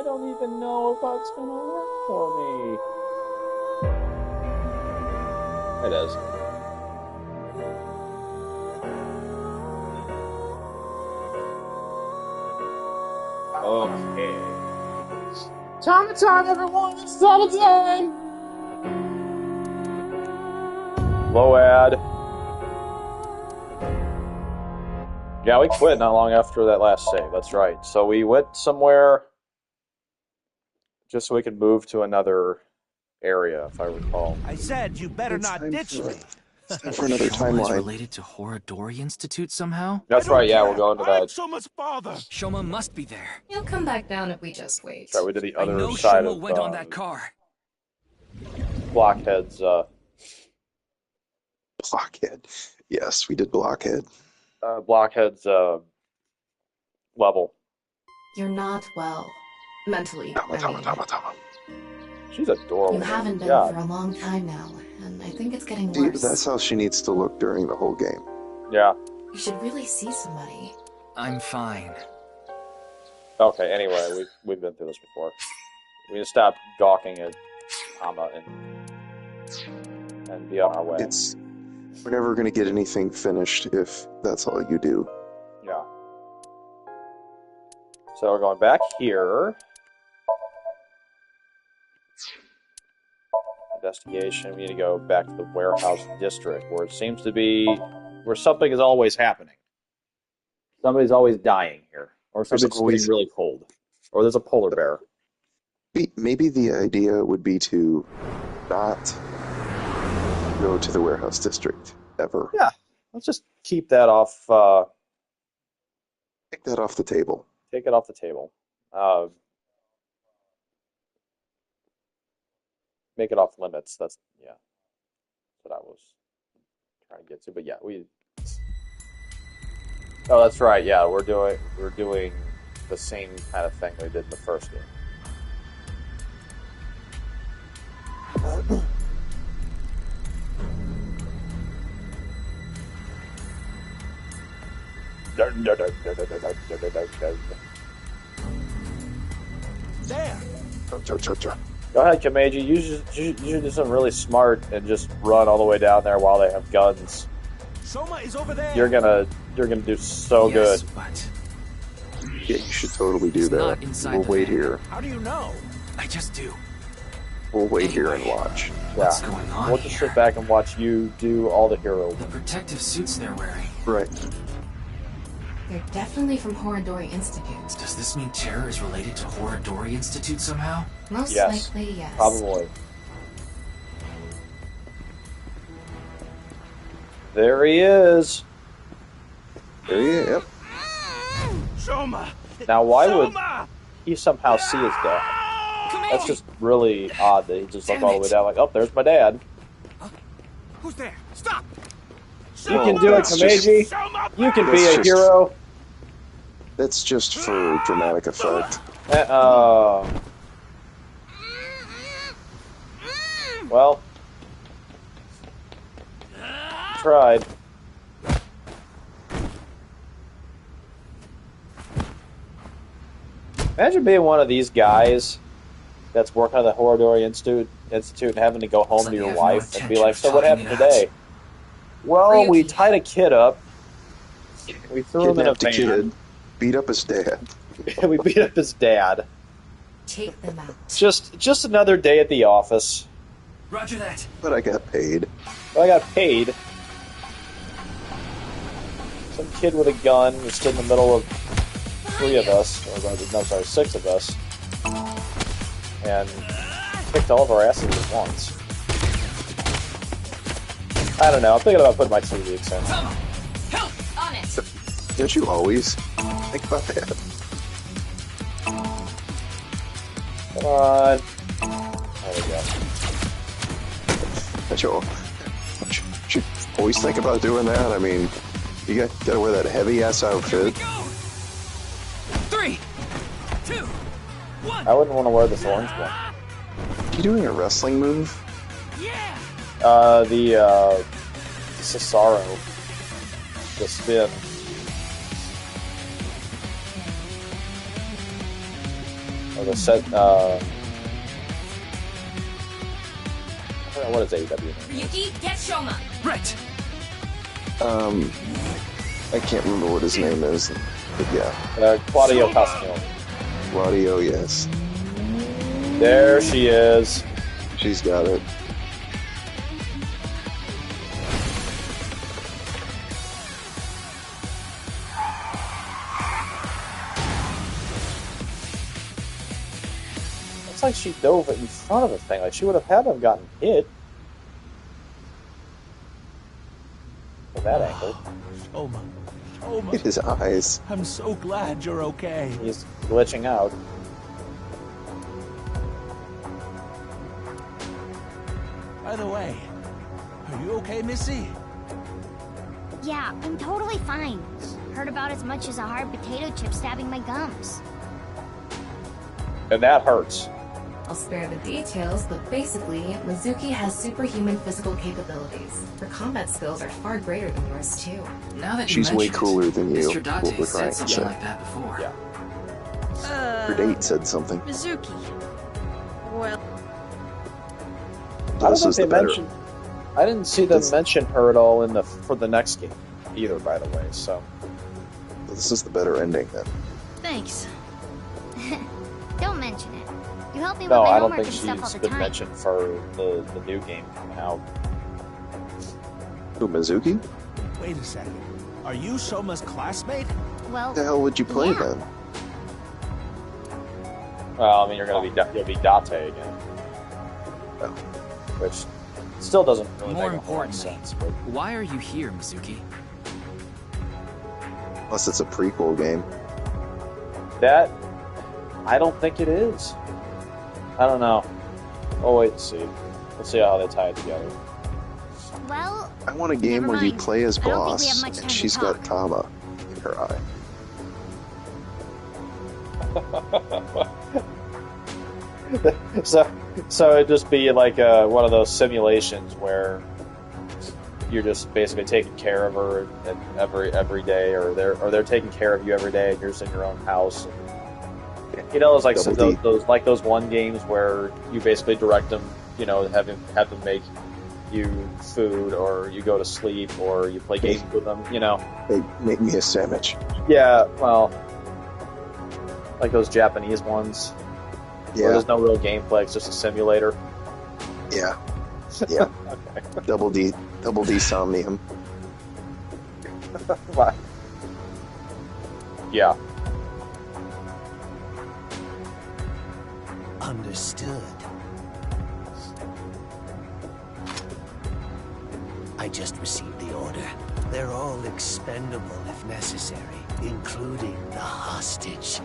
I don't even know if that's gonna work for me. It is. Okay. Tama time, everyone! It's Tama time! Low ad. Yeah, we quit not long after that last save, that's right. So we went somewhere just so we could move to another area, if I recall. I said you better not ditch me. It's time for another Shoma is timeline. related to Horadori Institute somehow? That's right, yeah, we're going to that. I'm so much bother. Shoma must be there. He'll come back down if we just wait. That's right, we did the I other know side Shoma of went on that car. Blockhead's Blockhead. Yes, we did Blockhead. Blockhead's level. You're not well. Mentally, Tama. She's adorable. You haven't been Yeah. for a long time now, and I think it's getting See, worse. that's how she needs to look during the whole game. Yeah. You should really see somebody. I'm fine. Okay, anyway, we've been through this before. We need to stop gawking at Tama and be on our way. We're never going to get anything finished if that's all you do. Yeah. So we're going back here. Investigation. We need to go back to the warehouse district, where it seems to be where something is always happening. Somebody's always dying here, or somebody's getting really cold, or there's a polar bear. Maybe the idea would be to not go to the warehouse district ever. Yeah, let's just keep that off. Take that off the table. Take it off the table. Make it off limits. That's what I was trying to get to. But yeah, oh, that's right. Yeah, we're doing the same kind of thing we did in the first game. There. Go ahead, Kameji. You should do something really smart and just run all the way down there while they have guns. Shoma is over there. You're gonna do so Yes, good. But Yeah, you should totally do It's that. not inside We'll the wait van. here. How do you know? I just do. We'll wait here and watch. What's Yeah. going on We'll just here? sit back and watch you do all the hero. The protective suits they're wearing. Right. They're definitely from Horadori Institute. Does this mean terror is related to Horadori Institute somehow? Most Yes, likely, yes. probably. There he is. There you go. Yep. Shoma. Now, why would Shoma! he somehow see his dad? That's just really odd that he just looked all the way down like, oh, there's my dad. Who's there? Stop! You can do it, that's just- Kameji. Shoma, You can be That's a just- hero. That's just for dramatic effect. Well, tried. Imagine being one of these guys that's working at the Horadori Institute and having to go home to your wife and be like, so what happened today? Well, we tied a kid up. We threw him in a Kidnapped a van. kid. Beat up his dad. We beat up his dad. Take them out. Just another day at the office. Roger that. But I got paid. I got paid. Some kid with a gun was stood in the middle of three of us, or no, sorry, six of us, and kicked all of our asses at once. I don't know. I'm thinking about putting my 2 weeks in. Tama, help! On it. Don't you always think about that? Come on. There we go. Don't you always think about doing that? I mean, you gotta wear that heavy ass outfit. Go! 3, 2, 1. I wouldn't want to wear this orange one. You doing a wrestling move? Yeah. The Cesaro. The spin. Or the set. I don't know, what is AEW? Ryuki, get Shoma. Right. I can't remember what his name is, but yeah, Claudio Castagnoli. Claudio, yes, There she is. she's got it. Looks like she dove in front of the thing. Like she would have had to have gotten hit. From that angle. Shoma. Look Shoma. at his eyes. I'm so glad you're okay. He's glitching out. By the way, are you okay, Missy? Yeah, I'm totally fine. Hurt about as much as a hard potato chip stabbing my gums. And that hurts. I'll spare the details, but basically, Mizuki has superhuman physical capabilities. Her combat skills are far greater than yours, too. Now that you She's way mention it, cooler than you. Mr. What Date we're said trying to something say. like that before. Yeah. Her date said something. Mizuki. Well, I don't This know is if the they better. mentioned. I didn't see them This- mention her at all in the for the next game either. By the way, so This is the better ending then. thanks. Don't mention it. You help me with no, my I don't homework think and stuff all she's the been time. mentioned for the new game coming out. Who, Mizuki? Wait a second. Are you Shoma's classmate? Well, What the hell would you play Yeah. then? Well, I mean, you'll be Date again, Oh. which still doesn't really More make a whole lot of importantly, sense. But why are you here, Mizuki? Unless it's a prequel game. that, I don't think it is. I don't know. We'll wait and see. We'll see how they tie it together. well, I want a game Never where you mind. play as I don't think we have boss, much time and to she's talk. got Tama in her eye. So it'd just be like one of those simulations where you're just basically taking care of her every day, or they're taking care of you every day, and you're just in your own house. You know, it's like Double D. those one games where you basically direct them. You know, have them make you food, or you go to sleep, or you play games with them. You know. Hey, make me a sandwich. Yeah. Well, like those Japanese ones. Where Yeah, there's no real gameplay, it's just a simulator. yeah, yeah. Okay. Double D Somnium. What? Yeah. Understood. I just received the order. They're all expendable if necessary, including the hostage.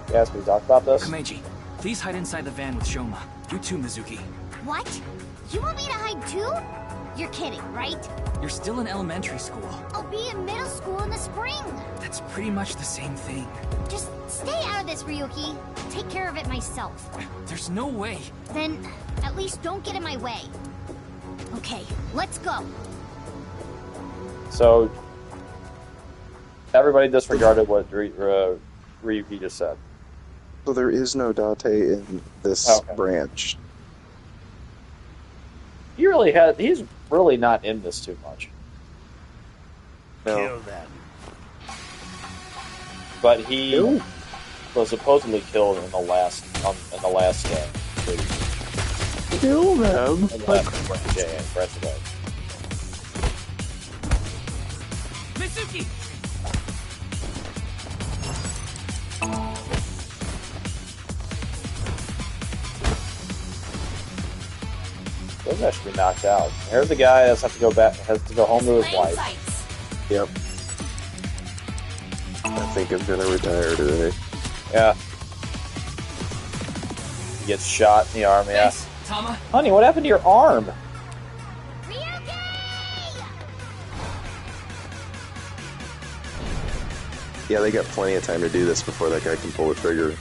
You asked me to talk about this? Komeiji, please hide inside the van with Shoma. You too, Mizuki. what? You want me to hide too? You're kidding, right? You're still in elementary school. I'll be in middle school in the spring. That's pretty much the same thing. Just stay out of this, Ryuki. I'll take care of it myself. There's no way. Then, at least don't get in my way. Okay, let's go. So, everybody disregarded what Ryuki just said. So there is no Date in this Okay. branch. He's really not in this too much. No. Kill them. But he was supposedly killed in the last movie. Kill them. In the last branch, yeah, branch away. Mizuki! Those guys should be knocked out. Here's the guy that's has to go home to his wife. Yep. I think I'm gonna retire today. Yeah. He gets shot in the arm, yeah. Thanks, Tama. Honey, what happened to your arm? Ryuki! Yeah, they got plenty of time to do this before that guy can pull the trigger.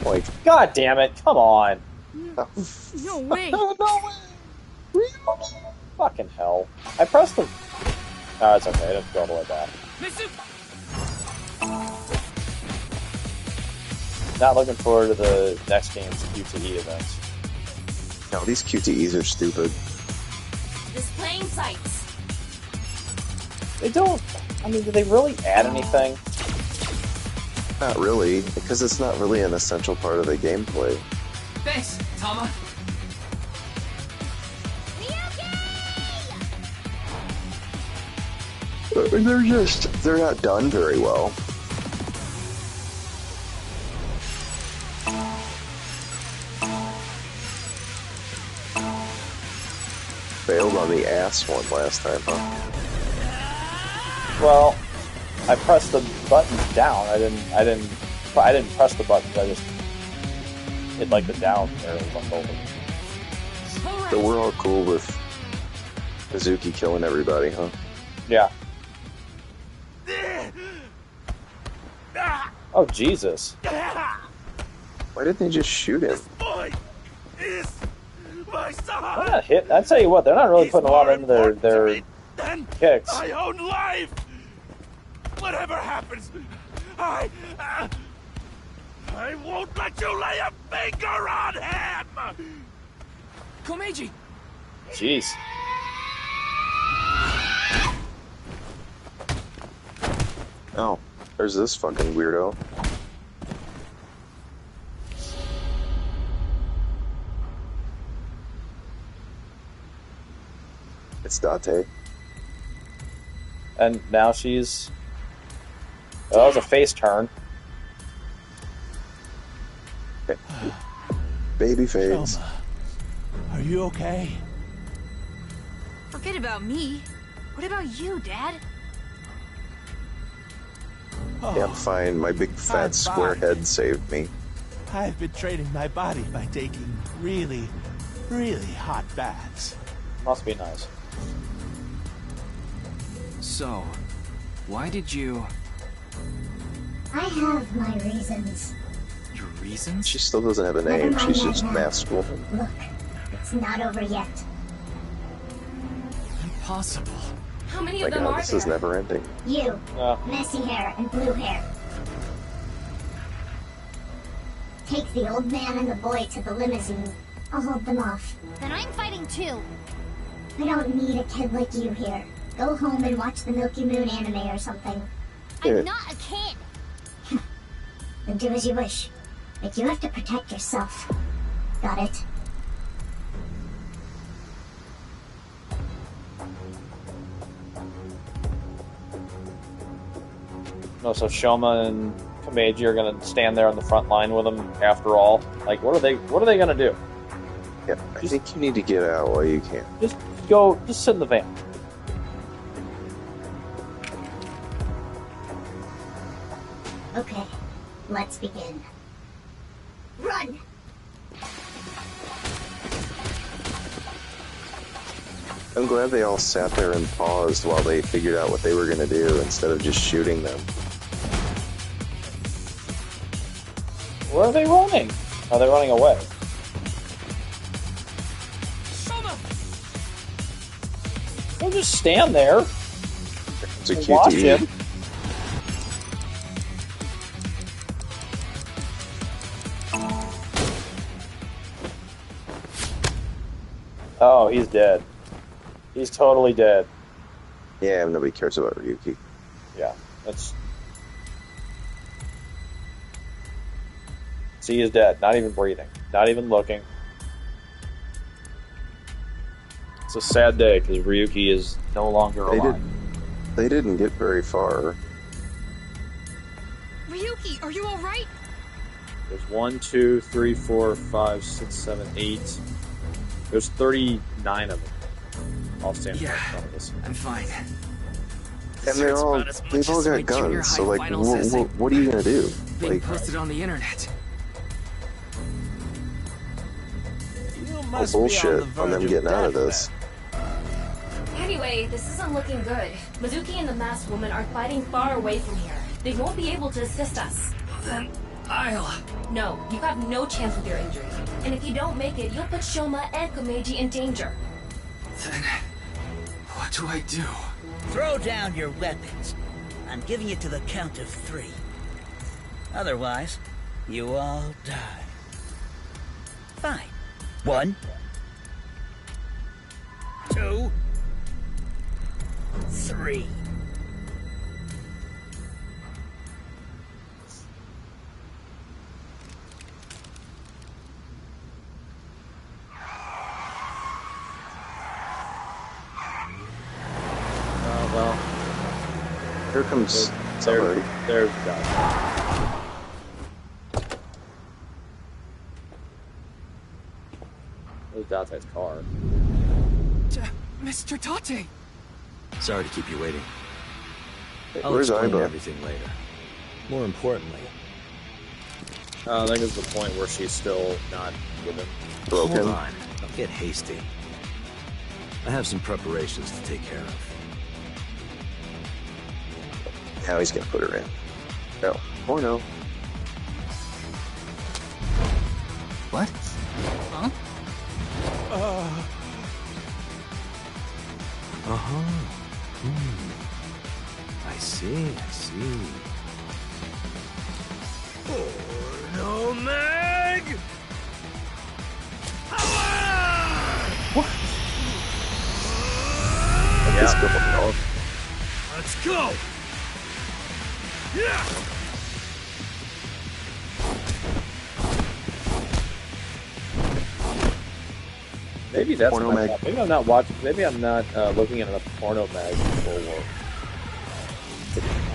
Like, God damn it, come on. No way! Fucking hell. I pressed the... Oh, it's okay. I didn't go all the way back. Not looking forward to the next game's QTE events. No, these QTEs are stupid. Displaying sights. They don't... I mean, do they really add anything? Not really, because it's not really an essential part of the gameplay. Thanks, Tama. They're not done very well. Failed on the ass one last time, huh? Well, I pressed the buttons down. I didn't press the buttons. I just hit like the down arrow left over. So we're all cool with Mizuki killing everybody, huh? Yeah. Oh, Jesus. Why didn't they just shoot him? Boy is my son. They're not hit. I tell you what, they're not really putting a lot into their kicks. My own life. Whatever happens, I won't let you lay a finger on him. Komeiji! Jeez. Oh, there's this fucking weirdo. It's Date. And now she's... Oh, that was a face turn. Baby face. Tama, are you okay? Forget about me. What about you, Dad? Yeah, I'm fine. My big fat square head saved me. I've been training my body by taking really, really hot baths. Must be nice. So, why did you... I have my reasons. Your reasons? She still doesn't have a name. Never mind She's that just now. masterful. Look, it's not over yet. Impossible. How many My of them God, are this there? is never ending. You, messy hair and blue hair. Take the old man and the boy to the limousine. I'll hold them off. Then I'm fighting too. I don't need a kid like you here. Go home and watch the Milky Moon anime or something. Yeah. I'm not a kid. Then do as you wish. But you have to protect yourself. Got it? No, so Shoma and Komeiji are gonna stand there on the front line with him after all. Like, what are they gonna do? Yeah, I think you need to get out while you can. Just sit in the van. Okay, let's begin. Run! I'm glad they all sat there and paused while they figured out what they were going to do instead of just shooting them. Where are they running? Are they running away? Don't just stand there. It's a and watch QTE. him. Oh, he's dead. He's totally dead. Yeah, nobody cares about Ryuki. Yeah, that's... See, he's dead. Not even breathing. Not even looking. It's a sad day, because Ryuki is no longer alive. They didn't get very far. Ryuki, are you alright? There's 1, 2, 3, 4, 5, 6, 7, 8. There's 39 of them. All standing right in front of us. I'm fine. And they've all got guns, so like, what are you gonna do? Being Like, posted on the internet. You oh, must be bullshit on, the on them verge getting out of death, this. Anyway, this isn't looking good. Mizuki and the masked woman are fighting far away from here. They won't be able to assist us. Then I'll... No, you have no chance with your injury. And if you don't make it, you'll put Shoma and Komeiji in danger. Then What do I do? Throw down your weapons. I'm giving it to the count of 3. Otherwise, you all die. Fine. 1, 2, 3. Well, Here comes somebody. There's Dante. There's Dante's car. Mr. Tate! Sorry to keep you waiting. I'll Where's explain Aiba? everything later. More importantly, I think it's the point where she's still not with him. Broken. hold on. Don't get hasty. I have some preparations to take care of. Now he's gonna put her in. No. Or no. What? Huh? Uh-huh. I see. Oh, no, Meg! What? Yeah. Let's go. Let's go! Yeah! Maybe that's Porno my mag. fault. Maybe I'm not watching. Maybe I'm not looking at enough porno mag for war.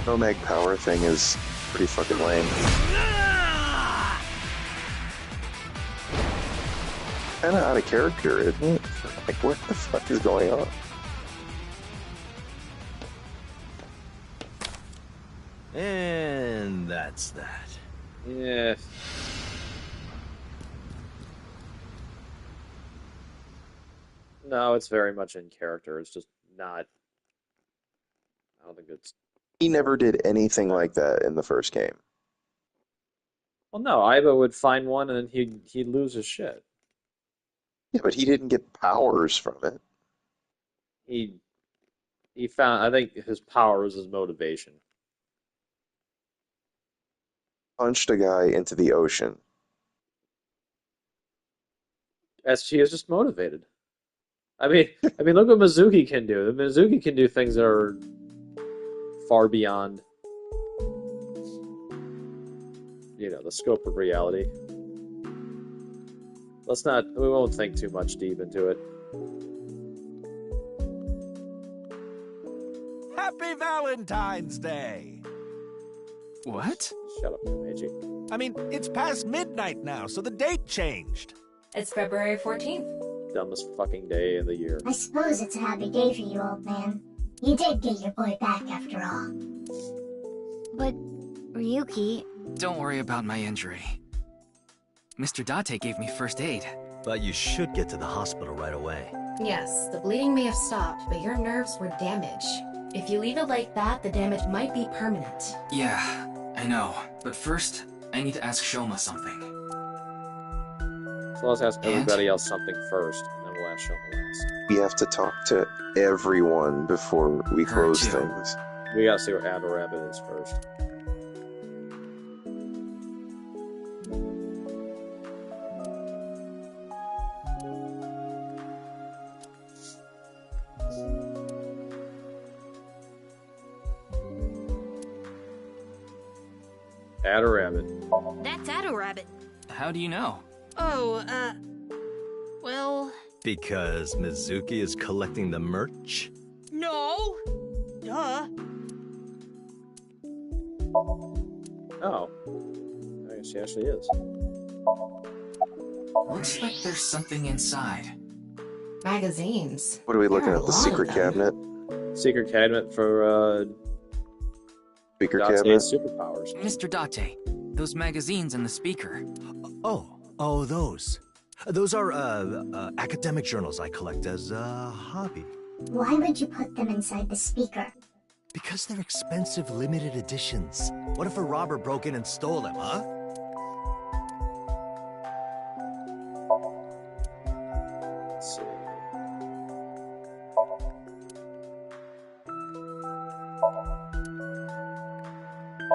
No mag power thing is pretty fucking lame. Kinda out of character, isn't it? Like, what the fuck is going on? And that's that. Yeah. No, it's very much in character. It's just not. I don't think it's. He never did anything like that in the first game. Well, no, Aiba would find one and then he'd lose his shit. Yeah, but he didn't get powers from it. He found. I think his power was his motivation. Punched a guy into the ocean. As he is just motivated. I mean, look what Mizuki can do. Mizuki can do things that are far beyond, the scope of reality. We won't think too much deep into it. Happy Valentine's Day! What? Shut up, Meiji. I mean, it's past midnight now, so the date changed. It's February 14th. Dumbest fucking day of the year. I suppose it's a happy day for you, old man. You did get your boy back after all. But, Ryuki... Don't worry about my injury. Mr. Date gave me first aid. But you should get to the hospital right away. Yes, the bleeding may have stopped, but your nerves were damaged. If you leave it like that, the damage might be permanent. Yeah, I know. But first, I need to ask Shoma something. So let's ask everybody else something first, and then we'll ask Shoma last. We have to talk to everyone before we Her close too. things. We gotta see where Admiral Rabbit is first. Adder Rabbit. That's Addo Rabbit. How do you know? Oh, well... Because Mizuki is collecting the merch? No! Duh. Oh. I guess she actually is. Looks like there's something inside. Magazines. What are we looking There are at? a The lot secret of them. cabinet? Secret cabinet for, Speaker Date's cabinet? superpowers. Mr. Date, those magazines and the speaker. Oh, those. Those are, academic journals I collect as a hobby. Why would you put them inside the speaker? Because they're expensive limited editions. What if a robber broke in and stole them, huh? Let's see.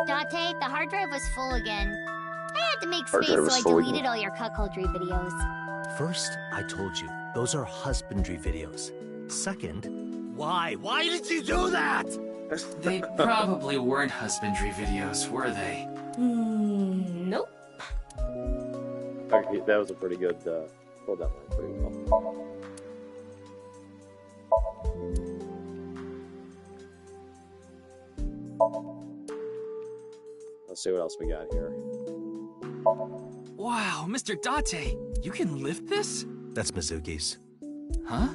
Date, the hard drive was full again. I had to make Hard space, drive so was I full deleted again. all your cuckoldry videos. First, I told you, those are husbandry videos. Second, why? Why did you do that? They probably weren't husbandry videos, were they? Nope. Okay, that was a pretty good, hold that line pretty well. Let's see what else we got here. Wow, Mr. Date, you can lift this? That's Mizuki's. Huh?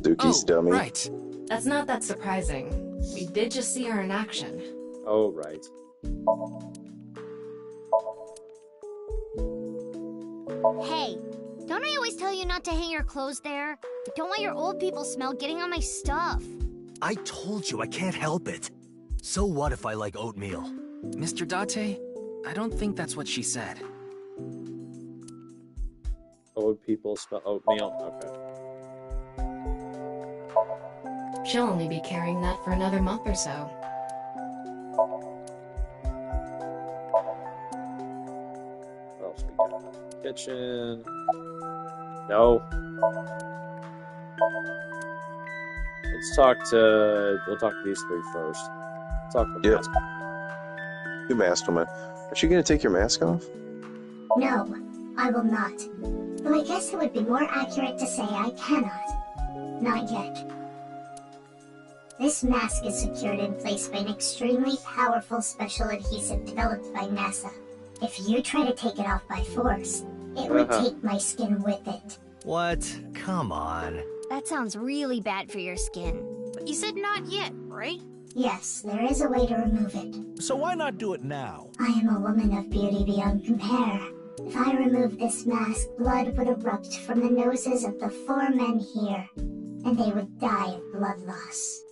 Zuki's dummy. Right. That's not that surprising. We did just see her in action. Oh, right. Hey, don't I always tell you not to hang your clothes there? I don't want your old people smell getting on my stuff. I told you I can't help it. So what if I like oatmeal? Mr. Date, I don't think that's what she said. Old people smell oatmeal? Okay. She'll only be carrying that for another month or so. What else we got? Kitchen. No. We'll talk to these three first. Talk to the Yep. mask. You masked woman. Are you gonna take your mask off? No, I will not. Though I guess it would be more accurate to say I cannot. Not yet. This mask is secured in place by an extremely powerful special adhesive developed by NASA. If you try to take it off by force, it would take my skin with it. What? Come on. That sounds really bad for your skin. But you said not yet, right? Yes, there is a way to remove it. So why not do it now? I am a woman of beauty beyond compare. If I remove this mask, blood would erupt from the noses of the 4 men here, and they would die of blood loss.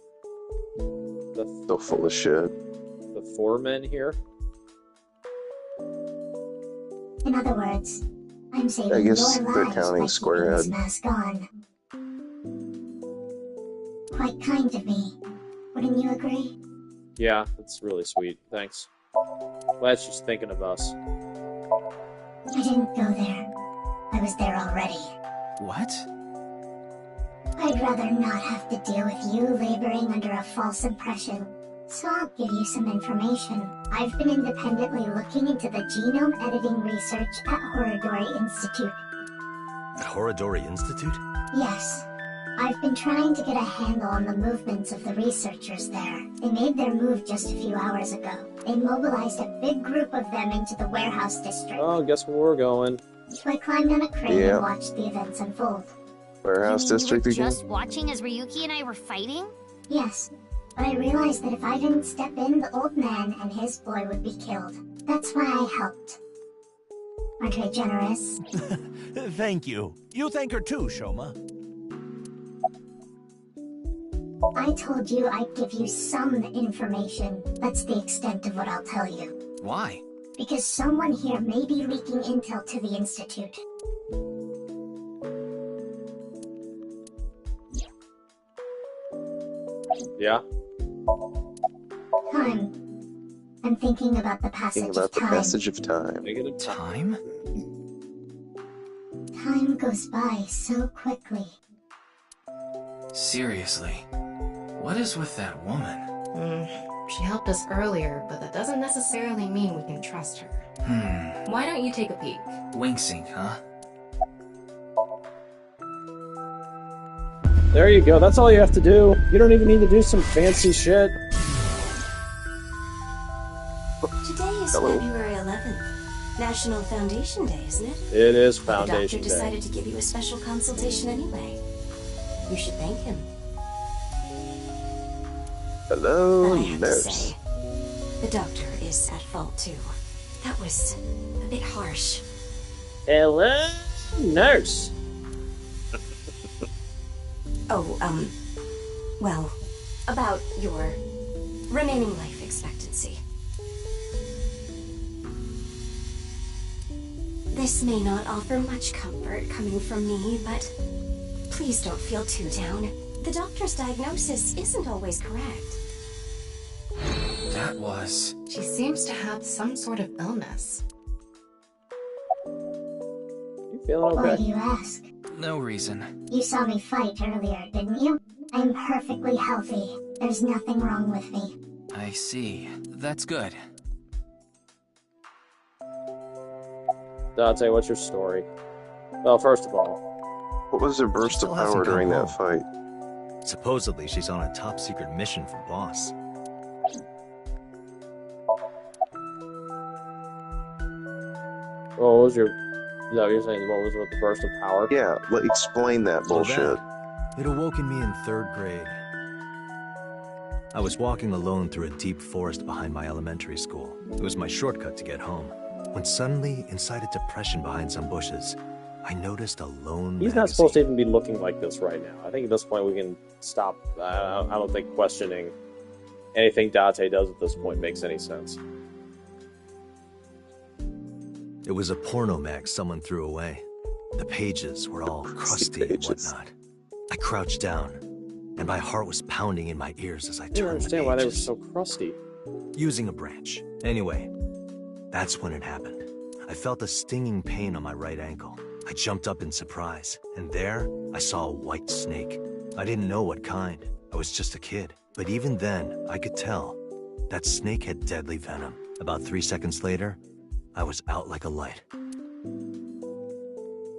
So full of shit. The 4 men here? In other words, I'm saving I guess your they're lives counting by keeping this Squarehead. mask on. Quite kind of me. Wouldn't you agree? Yeah, that's really sweet. Thanks. Glad she's thinking of us. I didn't go there. I was there already. What? I'd rather not have to deal with you laboring under a false impression. So I'll give you some information. I've been independently looking into the genome editing research at Horodori Institute. At Horodori Institute? Yes. I've been trying to get a handle on the movements of the researchers there. They made their move just a few hours ago. They mobilized a big group of them into the warehouse district. Oh, guess where we're going. So I climbed on a crane Yeah. and watched the events unfold. Warehouse You mean district you were again? just watching as Ryuki and I were fighting? Yes, but I realized that if I didn't step in, the old man and his boy would be killed. That's why I helped. Aren't I generous? Thank you. You thank her too, Shoma. I told you I'd give you some information. That's the extent of what I'll tell you. Why? Because someone here may be leaking intel to the Institute. Yeah? Time. I'm thinking about the passage Thinking about of the time. passage of time. Negative time. Time? Time goes by so quickly. Seriously. What is with that woman? She helped us earlier, but that doesn't necessarily mean we can trust her. Why don't you take a peek? Wing sync, huh? There you go. That's all you have to do. You don't even need to do some fancy shit. Today is Hello. February 11th. National Foundation Day, isn't it? It is The Foundation doctor Day. decided to give you a special consultation anyway. You should thank him. Hello, But I have to nurse. say, the doctor is at fault too. That was a bit harsh. Hello, nurse. Oh, well, about your remaining life expectancy. This may not offer much comfort coming from me, but please don't feel too down. The doctor's diagnosis isn't always correct. That was... She seems to have some sort of illness. You feeling Why okay? do you ask? no reason. You saw me fight earlier, didn't you? I'm perfectly healthy. There's nothing wrong with me. I see. That's good. Dante, what's your story? Well, first of all, What was her burst of still hasn't power come during that home. fight? Supposedly, she's on a top secret mission for Boss. what was your... Is that what you're saying? What was with the burst of power? Yeah, explain that Well, bullshit. It awoke in me in 3rd grade. I was walking alone through a deep forest behind my elementary school. It was my shortcut to get home. When suddenly, inside a depression behind some bushes, I noticed a lone He's not supposed to even be looking like this right now. I think at this point we can stop. I don't think questioning anything Date does at this point makes any sense. It was a porno mag someone threw away. The pages were all crusty and whatnot. I crouched down, and my heart was pounding in my ears as I I don't turned the understand why they were pages. so crusty. Using a branch. Anyway, that's when it happened. I felt a stinging pain on my right ankle. I jumped up in surprise, and there, I saw a white snake. I didn't know what kind. I was just a kid. But even then, I could tell. That snake had deadly venom. About 3 seconds later, I was out like a light.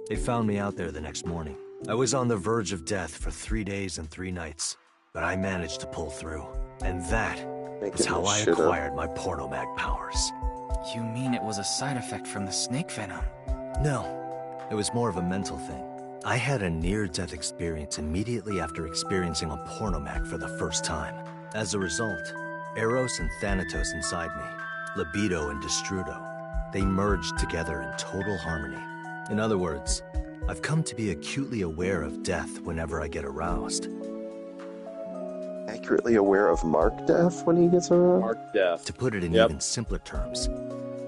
They found me out there the next morning. I was on the verge of death for 3 days and 3 nights, but I managed to pull through. And that is how I acquired my porno mag powers. You mean it was a side effect from the snake venom? No, it was more of a mental thing. I had a near-death experience immediately after experiencing a porno mag for the first time. As a result, Eros and Thanatos inside me, libido and destrudo, they merged together in total harmony. In other words, I've come to be acutely aware of death whenever I get aroused. Accurately aware of Mark death when he gets around? Mark death. To put it in Yep. even simpler terms,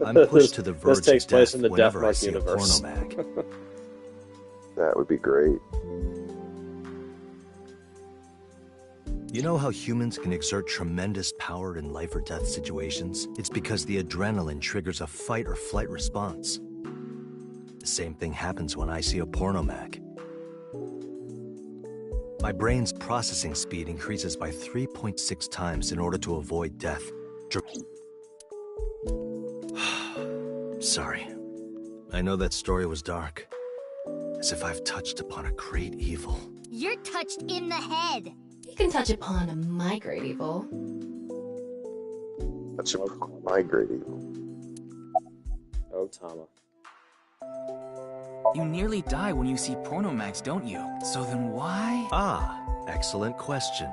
I'm pushed to the verge This takes of place death in the whenever I Deathmark see universe. a porno mag. That would be great. You know how humans can exert tremendous power in life or death situations? It's because the adrenaline triggers a fight or flight response. The same thing happens when I see a porno mag. My brain's processing speed increases by 3.6 times in order to avoid death. Sorry. I know that story was dark. As if I've touched upon a great evil. You're touched in the head. You can touch upon my great evil. That's my great evil. Oh, Tama. You nearly die when you see porno mags, don't you? So then why? Ah, excellent question.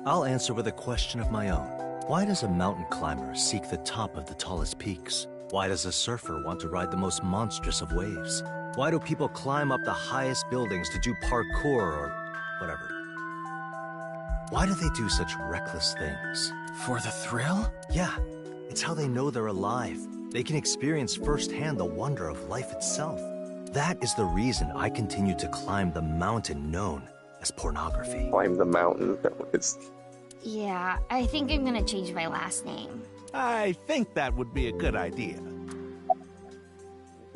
I'll answer with a question of my own. Why does a mountain climber seek the top of the tallest peaks? Why does a surfer want to ride the most monstrous of waves? Why do people climb up the highest buildings to do parkour or whatever? Why do they do such reckless things? For the thrill? Yeah, it's how they know they're alive. They can experience firsthand the wonder of life itself. That is the reason I continue to climb the mountain known as pornography. Climb the mountain. Yeah, I think I'm gonna change my last name. I think that would be a good idea.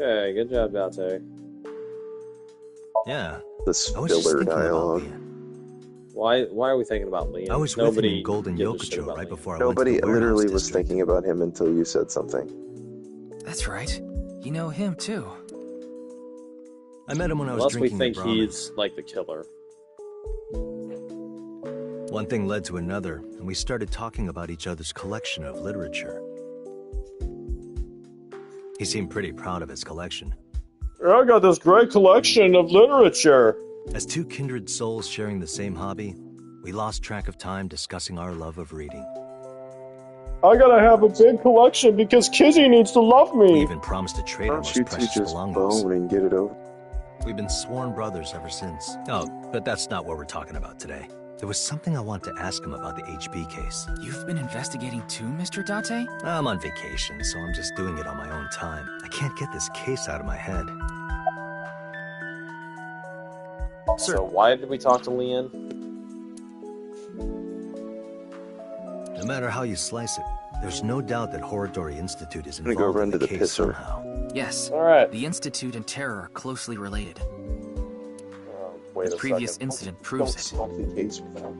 Okay, good job, Date. Yeah. This I was just filler thinking about dialogue. Leon. Why are we thinking about Liam? I was with him in Golden gives a shit Yokocho about right Liam. before I Nobody went to the literally warehouse was district. thinking about him until you said something. That's right. You know him too. I met him when I was Unless we drinking think the ramen. he's like the killer. One thing led to another, and we started talking about each other's collection of literature. He seemed pretty proud of his collection. I got this great collection of literature. As two kindred souls sharing the same hobby, we lost track of time discussing our love of reading. I gotta have a big collection because Kizzy needs to love We me. even promised to trade Why our don't most you two precious just belongings. bone and get it over? We've been sworn brothers ever since. Oh, but that's not what we're talking about today. There was something I want to ask him about the HB case. You've been investigating too, Mr. Date? I'm on vacation, so I'm just doing it on my own time. I can't get this case out of my head. So why did we talk to Leon? No matter how you slice it, There's no doubt that Horadori Institute is I'm gonna involved go run in to the the case pisser. somehow. Yes. All right. The Institute and Terror are closely related. Wait The a previous second. incident proves Don't it. solve the case without.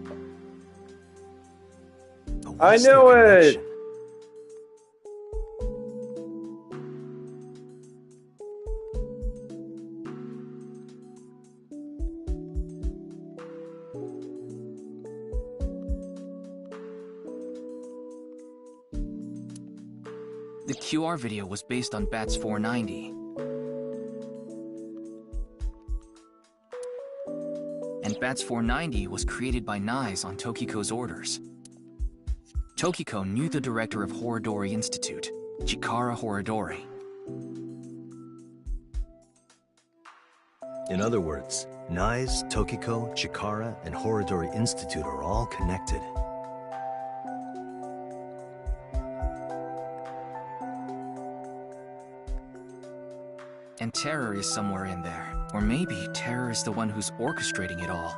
But I what's their knew it! connection? The QR video was based on Bats 490. And Bats 490 was created by Nyes on Tokiko's orders. Tokiko knew the director of Horadori Institute, Chikara Horadori. In other words, Nyes, Tokiko, Chikara, and Horadori Institute are all connected. And Terror is somewhere in there. Or maybe Terror is the one who's orchestrating it all.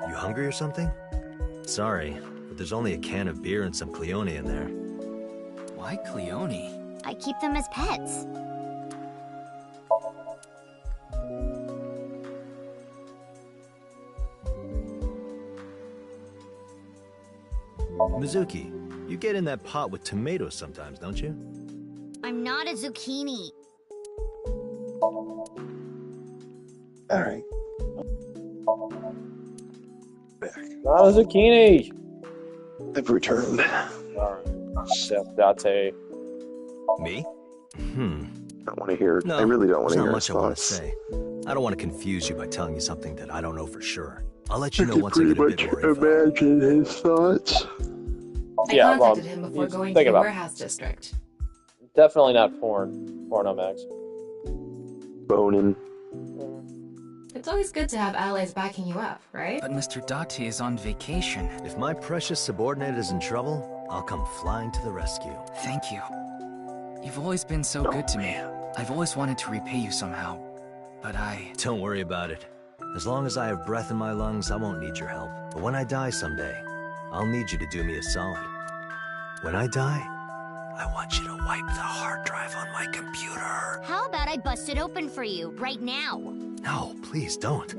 You hungry or something? Sorry, but there's only a can of beer and some Cleone in there. Why Cleone? I keep them as pets. Mizuki, you get in that pot with tomatoes sometimes, don't you? I'm not a zucchini. Alright. Not a zucchini! I've returned. Alright. Chef Date. Me? I don't want to hear. No, I really don't want to there's hear not his much I want to thoughts. say. I don't want to confuse you by telling you something that I don't know for sure. I'll let you I know can once I pretty get a much bit more info. imagine his thoughts. I Yeah, well, contacted him before he's going to thinking the about- warehouse district. Definitely not porn. Porno Max. Bonin. It's always good to have allies backing you up, right? But Mr. Date is on vacation. If my precious subordinate is in trouble, I'll come flying to the rescue. Thank you. You've always been so good to me. I've always wanted to repay you somehow. But Don't worry about it. As long as I have breath in my lungs, I won't need your help. But when I die someday, I'll need you to do me a solid. When I die, I want you to wipe the hard drive on my computer. How about I bust it open for you right now? No, please don't.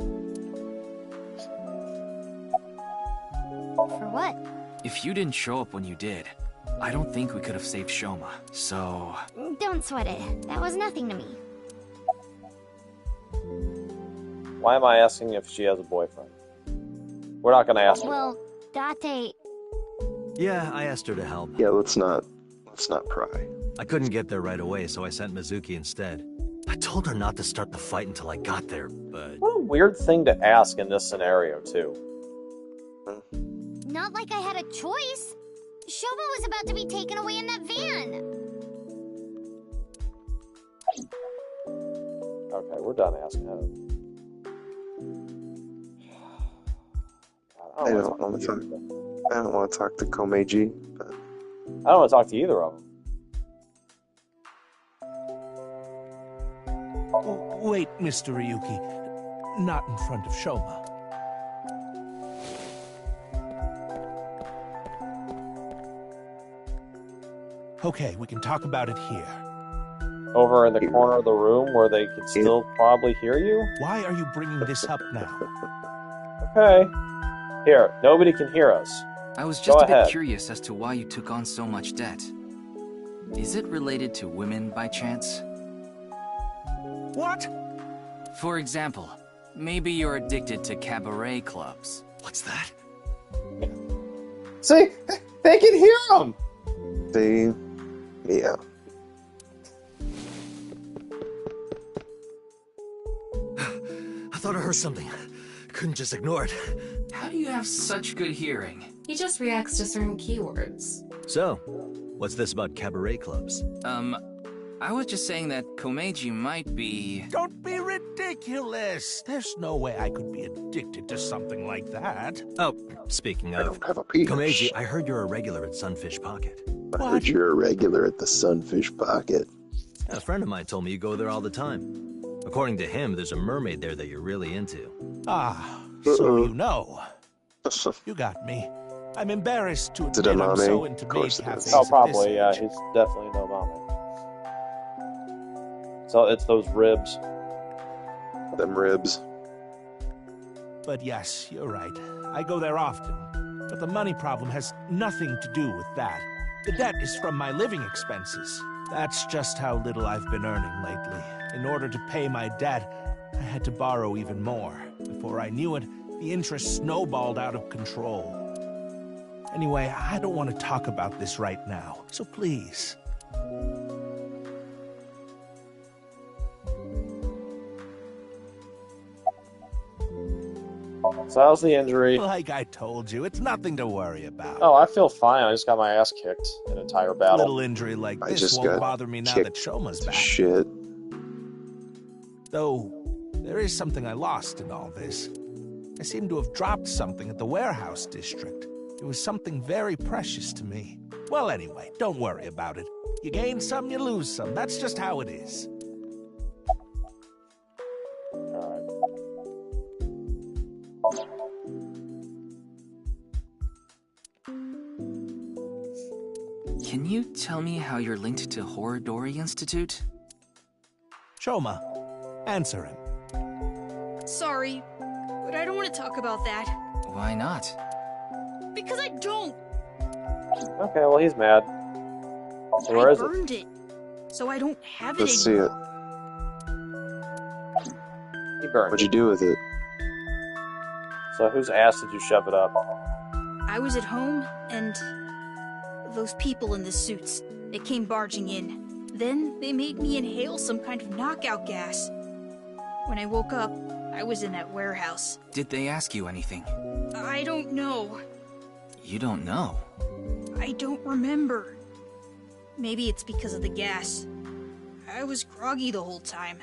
For what? if you didn't show up when you did, I don't think we could have saved Shoma. So... Don't sweat it. That was nothing to me. Why am I asking if she has a boyfriend? We're not gonna ask her. Well, Date... Yeah, I asked her to help. Yeah, let's not pry. I couldn't get there right away, so I sent Mizuki instead. I told her not to start the fight until I got there, but... What a weird thing to ask in this scenario, too. Not like I had a choice. Shoma was about to be taken away in that van. Okay, we're done asking her. I don't want to talk to Komeiji, but... I don't want to talk to either of them. Wait, Mr. Ryuki. Not in front of Shoma. Okay, we can talk about it here. Over in the corner of the room where they could still probably hear you? Why are you bringing this up now? Okay. Here, nobody can hear us. I was just Go a bit ahead. curious as to why you took on so much debt. Is it related to women by chance? What? For example, maybe you're addicted to cabaret clubs. What's that? See? They can hear them! Yeah. I thought I heard something. Couldn't just ignore it. How do you have such good hearing? He just reacts to certain keywords. So, what's this about cabaret clubs? I was just saying that Komeiji might be... Don't be ridiculous! There's no way I could be addicted to something like that. Oh, speaking I of... don't have a penis. Komeiji, I heard you're a regular at Sunfish Pocket. I heard you're a regular at the Sunfish Pocket. A friend of mine told me you go there all the time. According to him, there's a mermaid there that you're really into. Ah, So you know. You got me. I'm embarrassed to admit I'm so into maid cafes. Oh, probably, yeah. He's definitely no mommy. So it's those ribs. Them ribs. But yes, you're right. I go there often. But the money problem has nothing to do with that. The debt is from my living expenses. That's just how little I've been earning lately. In order to pay my debt, I had to borrow even more. Before I knew it, the interest snowballed out of control. Anyway, I don't want to talk about this right now, so please. So how's the injury? Like I told you, it's nothing to worry about. Oh, I feel fine. I just got my ass kicked an entire battle. A little injury like this won't bother me now that Shoma's back. Shit. Though, there is something I lost in all this. I seem to have dropped something at the warehouse district. It was something very precious to me. Well, anyway, don't worry about it. You gain some, you lose some. That's just how it is. Can you tell me how you're linked to Horodori Institute? Shoma, answer him. Sorry, but I don't want to talk about that. Why not? Because I don't. Okay, well, he's mad. So where is it? I burned it, so I don't have it Let's see anymore. it. He burned. What'd you do with it? So whose ass did you shove it up? I was at home, and those people in the suits, they came barging in. Then they made me inhale some kind of knockout gas. When I woke up, I was in that warehouse. Did they ask you anything? I don't know. You don't know? I don't remember. Maybe it's because of the gas. I was groggy the whole time.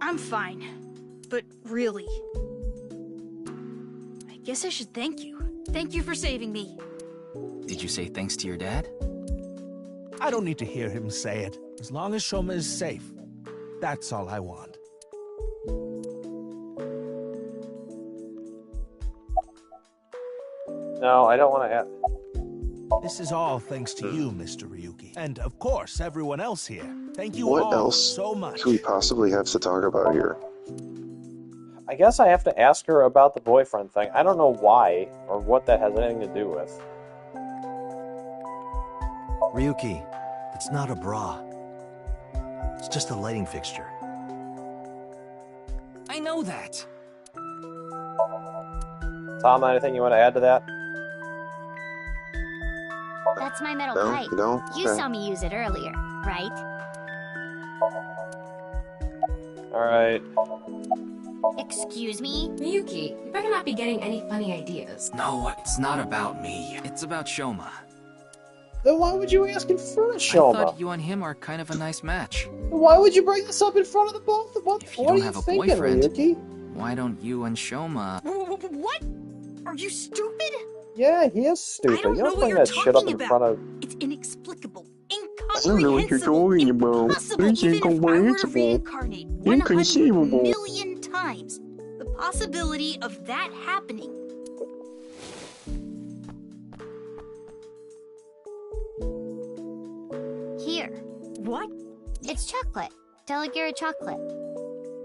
I'm fine. But really, I guess I should thank you. Thank you for saving me. Did you say thanks to your dad? I don't need to hear him say it. As long as Shoma is safe, that's all I want. No, I don't want to add. This is all thanks to you, Mr. Ryuki. And, of course, everyone else here. Thank you What all else so much. could we possibly have to talk about here? I guess I have to ask her about the boyfriend thing. I don't know why, or what that has anything to do with. Ryuki, it's not a bra. It's just a lighting fixture. I know that. Tama, anything you want to add to that? That's my metal No, pipe. no, You no. saw me use it earlier, right? Alright. Excuse me? Miyuki, you better not be getting any funny ideas. No, it's not about me. It's about Shoma. Then why would you ask in front of I Shoma? thought you and him are kind of a nice match. Why would you bring this up in front of the both of them? If you What don't are have you a thinking, boyfriend, Ryuki? why don't you and Shoma... What? Are you stupid? Yeah, he is stupid. I don't You know don't what bring you're that shit up talking in about. front of... It's inexplicable, I don't know what you're talking about. impossible, It's even if I were to incomprehensible. reincarnate 100 Inconceivable. million times. The possibility of that happening. Here. What? It's chocolate. Delegura chocolate.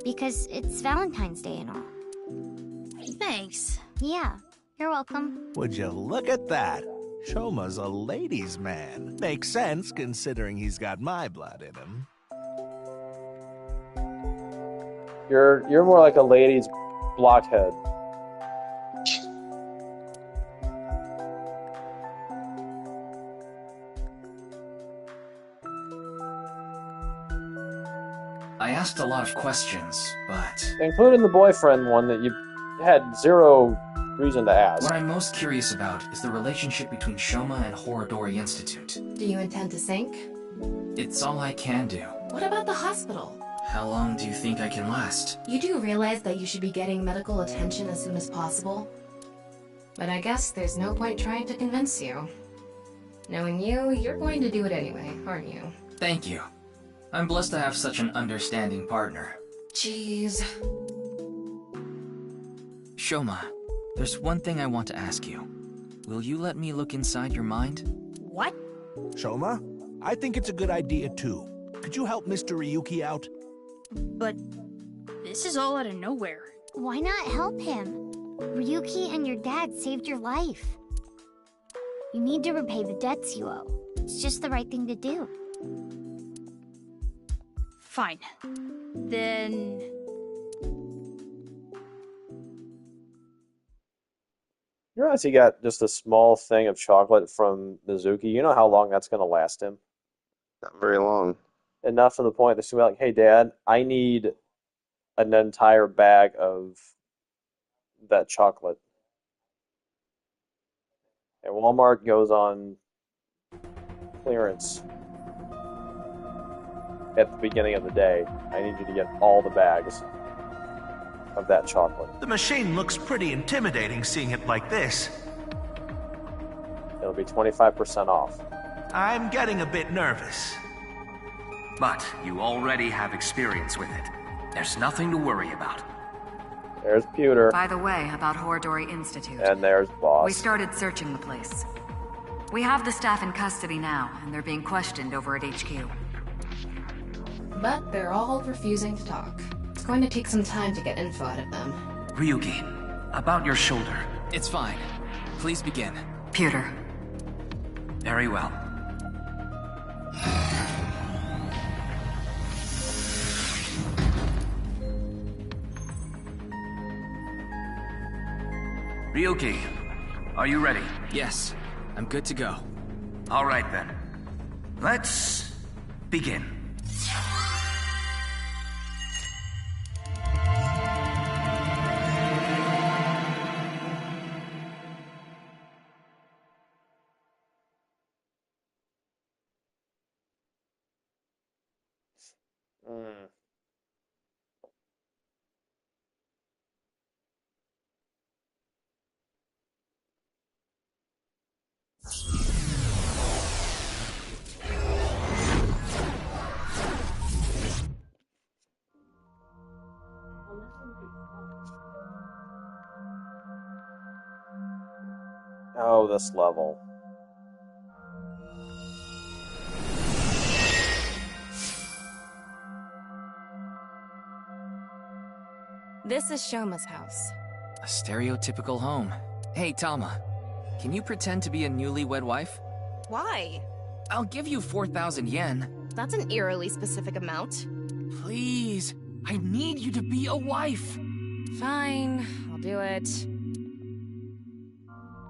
Because it's Valentine's Day and all. Thanks. Yeah, you're welcome. Would you look at that? Shoma's a ladies' man. Makes sense, considering he's got my blood in him. You're more like a lady's blockhead. I asked a lot of questions, but Including the boyfriend one that you had zero reason to ask. what I'm most curious about is the relationship between Shoma and Horodori Institute. Do you intend to sink? It's all I can do. What about the hospital? How long do you think I can last? You do realize that you should be getting medical attention as soon as possible? But I guess there's no point trying to convince you. Knowing you, you're going to do it anyway, aren't you? Thank you. I'm blessed to have such an understanding partner. Jeez. Shoma, there's one thing I want to ask you. Will you let me look inside your mind? What? Shoma, I think it's a good idea too. Could you help Mr. Ryuki out? But this is all out of nowhere. Why not help him? Ryuki and your dad saved your life. You need to repay the debts you owe. It's just the right thing to do. Fine. Then... You realize he got just a small thing of chocolate from Mizuki? You know how long that's going to last him? Not very long. Enough to the point that she'll be like, hey, Dad, I need an entire bag of that chocolate. And Walmart goes on clearance at the beginning of the day. I need you to get all the bags of that chocolate. The machine looks pretty intimidating seeing it like this. It'll be 25% off. I'm getting a bit nervous. But you already have experience with it. There's nothing to worry about. There's Pewter. By the way, about Horodori Institute. And there's Boss. We started searching the place. We have the staff in custody now, and they're being questioned over at HQ. But they're all refusing to talk. It's going to take some time to get info out of them. Ryuki, about your shoulder. It's fine. Please begin. Pewter. Very well. Ryuki, are you ready? Yes, I'm good to go. All right then. Let's begin. Oh, this level. This is Shoma's house. A stereotypical home. Hey, Tama. Can you pretend to be a newlywed wife? Why? I'll give you 4,000 yen. That's an eerily specific amount. Please, I need you to be a wife. Fine, I'll do it.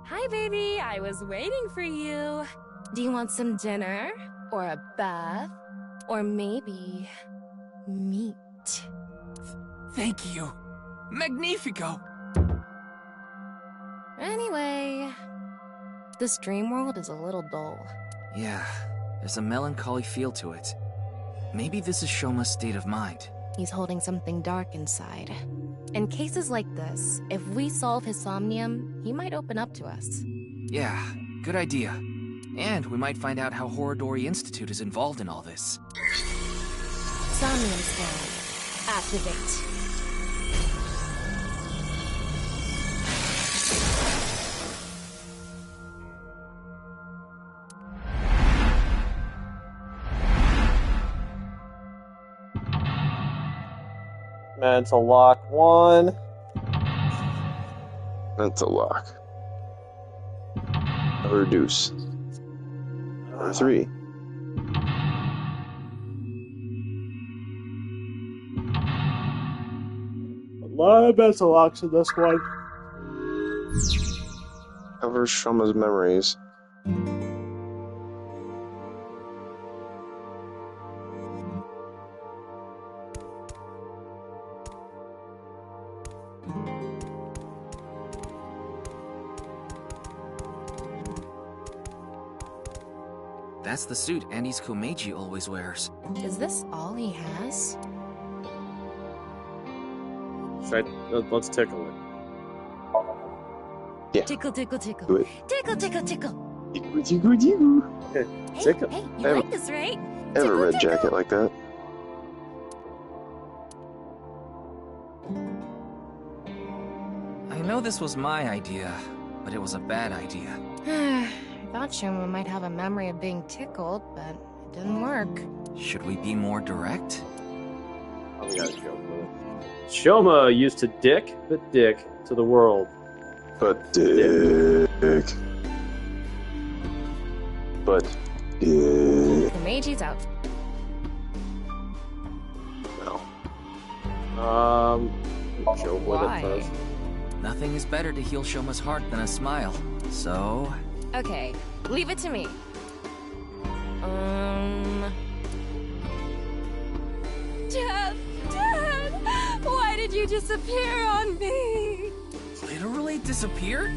Hi, baby. I was waiting for you. Do you want some dinner? Or a bath? Or maybe... meat? Thank you. Magnifico! Anyway... this dream world is a little dull. Yeah, there's a melancholy feel to it. Maybe this is Shoma's state of mind. He's holding something dark inside. In cases like this, if we solve his Somnium, he might open up to us. Yeah, good idea. And we might find out how Horodori Institute is involved in all this. Somnium scan. Activate. Mental lock 1. Mental lock. Reduce. Number 3. A lot of mental locks in this one. Cover Shoma's memories. That's the suit Annie's Komeiji always wears. Is this all he has? Let's tickle it. Yeah. Tickle, tickle, tickle. Do it. Tickle, tickle, tickle. Tickle, tickle, tickle. Hey, Tickle. hey, you like this, right? I have a red jacket like that. know this was my idea, but it was a bad idea. I thought Shoma might have a memory of being tickled, but it didn't work. Should we be more direct? Oh, we gotta joke with it. Shoma used to dick to the world. But dick. But dick. The Meiji's out. Joke with it first. Nothing is better to heal Shoma's heart than a smile. So... Okay, leave it to me. Dad! Why did you disappear on me? Literally disappeared?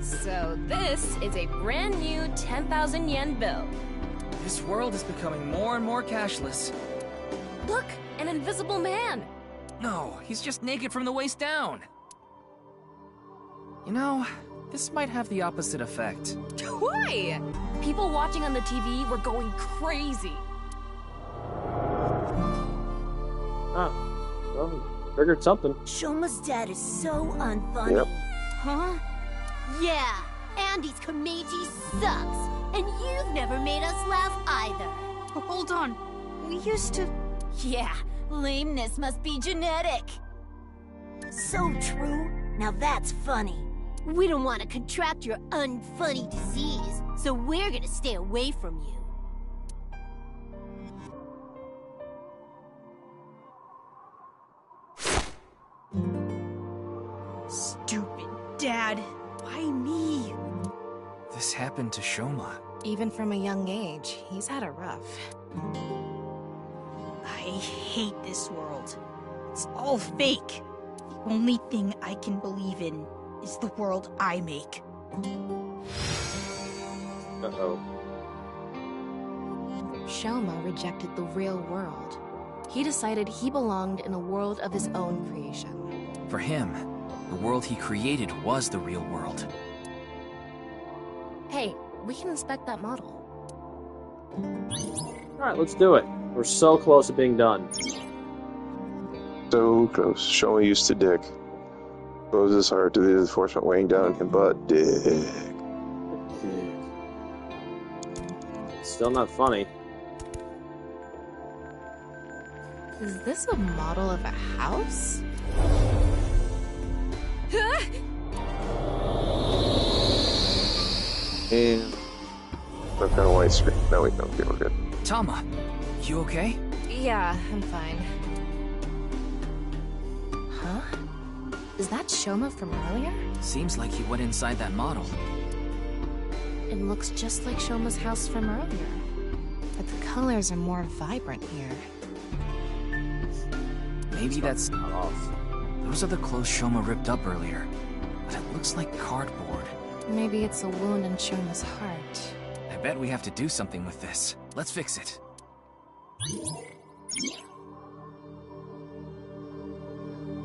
So this is a brand new 10,000 yen bill. This world is becoming more and more cashless. Look, an invisible man. No, he's just naked from the waist down. You know, this might have the opposite effect. Why? People watching on the TV were going crazy. Well, triggered something. Shoma's dad is so unfunny. Yep. Huh? Yeah, Andy's Komeiji sucks. And you've never made us laugh either. Hold on. We used to... Yeah, lameness must be genetic. So true. Now that's funny. We don't want to contract your unfunny disease, so we're gonna stay away from you. Stupid dad. Why me? This happened to Shoma. Even from a young age, he's had it rough. I hate this world. It's all fake. The only thing I can believe in is the world I make. Uh-oh. Shoma rejected the real world. He decided he belonged in a world of his own creation. For him, the world he created was the real world. Hey, we can inspect that model. Alright, let's do it. We're so close to being done. So close. Shoma used to dick. Close his heart to the disproportionate weighing down on him, but dick. Still not funny. Is this a model of a house? And that kind of white screen. No, wait, no, okay, we're good. Tama, you okay? Yeah, I'm fine. Huh? Is that Shoma from earlier? Seems like he went inside that model. It looks just like Shoma's house from earlier. But the colors are more vibrant here. Maybe that's off. Those are the clothes Shoma ripped up earlier. But it looks like cardboard. Maybe it's a wound in Shoma's heart. I bet we have to do something with this. Let's fix it.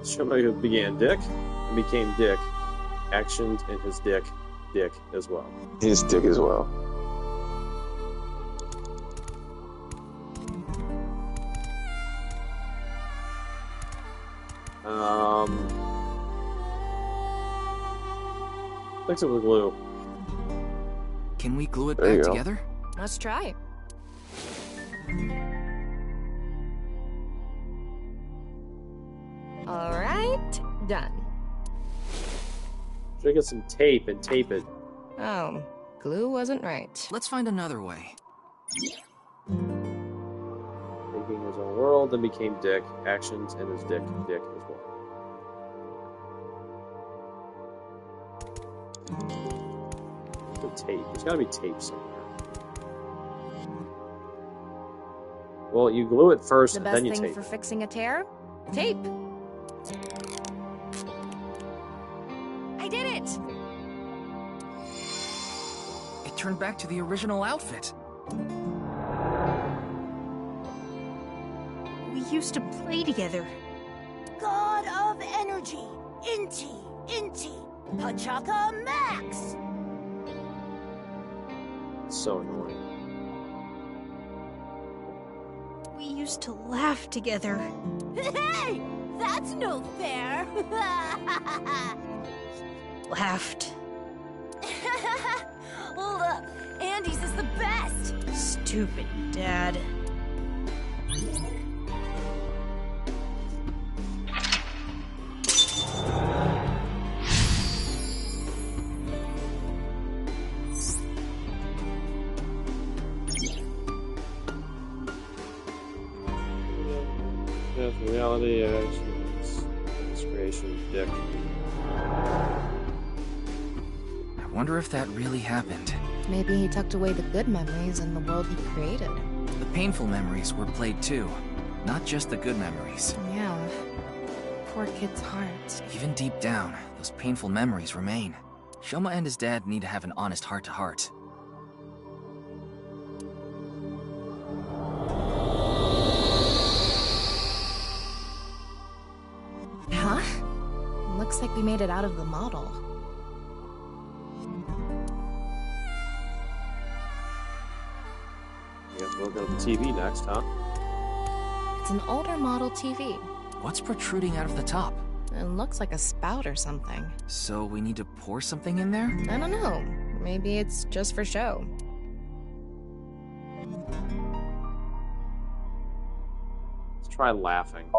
Shoma began dick and became dick. Actions in his dick as well. His dick as well. Fix it with glue. Can we glue it There you back go. together? Let's try. Alright, done. Should I get some tape and tape it? Oh, glue wasn't right. Let's find another way. Thinking his own world, then became dick. Actions in his dick as well. The tape. There's gotta be tape somewhere. Well, you glue it first The and best then you thing tape for it. fixing a tear? Tape. I did it! It turned back to the original outfit. We used to play together. God of energy, Inti, Pachaka Max! It's so annoying. We used to laugh together. Hey! That's no fair! laughed. Hold up. Andy's is the best. Stupid Dad. That's reality, actions, inspiration, dick. I wonder if that really happened. Maybe he tucked away the good memories in the world he created. The painful memories were played too, not just the good memories. Yeah. Poor kid's heart. Even deep down, those painful memories remain. Shoma and his dad need to have an honest heart-to-heart. Huh? Looks like we made it out of the model. I guess we'll go to the TV next, huh? It's an older model TV. What's protruding out of the top? It looks like a spout or something. So we need to pour something in there? I don't know. Maybe it's just for show. Let's try laughing.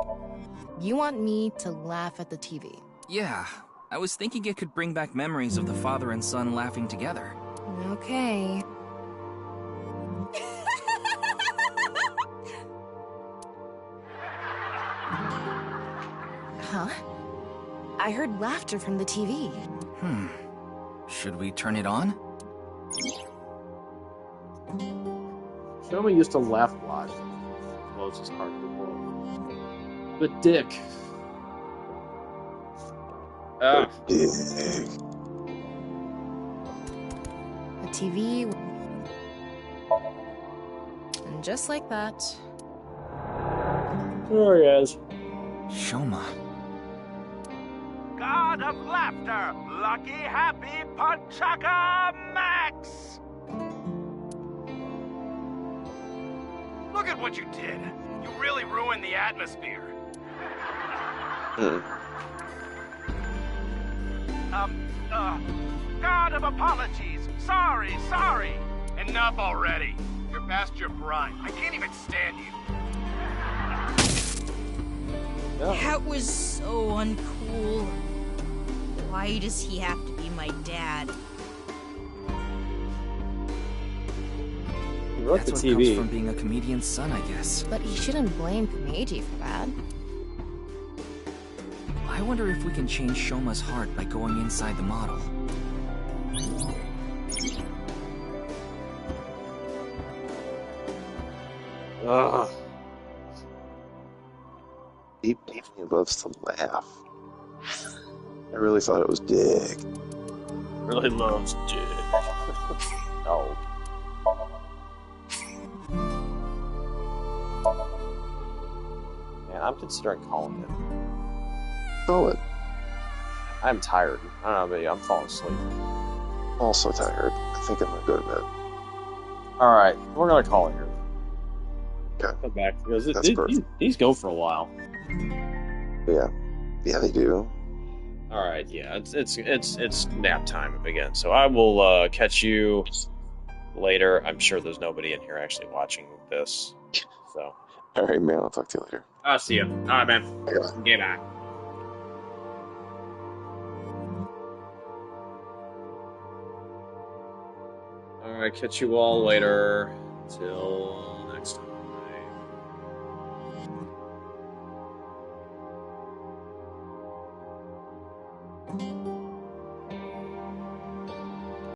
You want me to laugh at the TV? Yeah, I was thinking it could bring back memories of the father and son laughing together. Okay. Huh? I heard laughter from the TV. Should we turn it on? Shoma used to laugh a lot. Blows his heart to the world. But dick. Ah. Dick. The TV. And just like that. There he is. Shoma. God of laughter, lucky, happy Punchaka Max! Look at what you did. You really ruined the atmosphere. God of apologies. Sorry. Enough already. You're past your prime. I can't even stand you. That was so uncool. Why does he have to be my dad? He wrote That's what the TV. comes from being a comedian's son, I guess. But he shouldn't blame Kumeiji for that. I wonder if we can change Shoma's heart by going inside the model. Ugh. He loves to laugh. I really thought it was dick. Really loves dick. No. Man, I'm considering calling it. Call it. I'm tired. I don't know about you. I'm falling asleep. Also tired. I think I'm gonna go to bed. Alright, we're gonna call it here. Okay. Come back because That's perfect. these go for a while. Yeah. Yeah, they do. Alright, yeah, it's nap time again. So I will catch you later. I'm sure there's nobody in here actually watching this. So Alright, man, I'll talk to you later. I'll see you. Alright, man. Okay, bye. Alright, catch you all later. Till next time. Bye.